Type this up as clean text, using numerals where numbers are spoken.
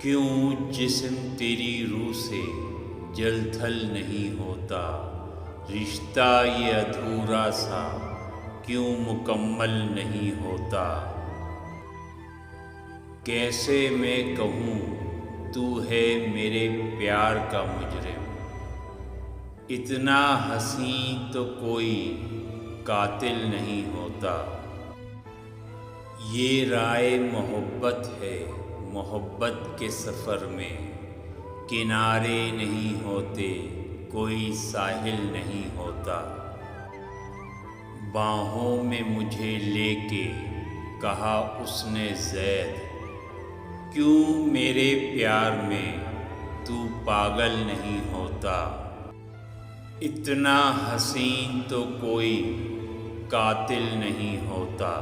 क्यों जिस्म तेरी रूह से जल थल नहीं होता, रिश्ता ये अधूरा सा क्यों मुकम्मल नहीं होता। कैसे मैं कहूँ तू है मेरे प्यार का मुजरिम, इतना हंसी तो कोई कातिल नहीं होता। ये राय मोहब्बत है, मोहब्बत के सफ़र में किनारे नहीं होते, कोई साहिल नहीं होता। बाहों में मुझे लेके कहा उसने ज़ैद, क्यों मेरे प्यार में तू पागल नहीं होता। इतना हसीन तो कोई कातिल नहीं होता।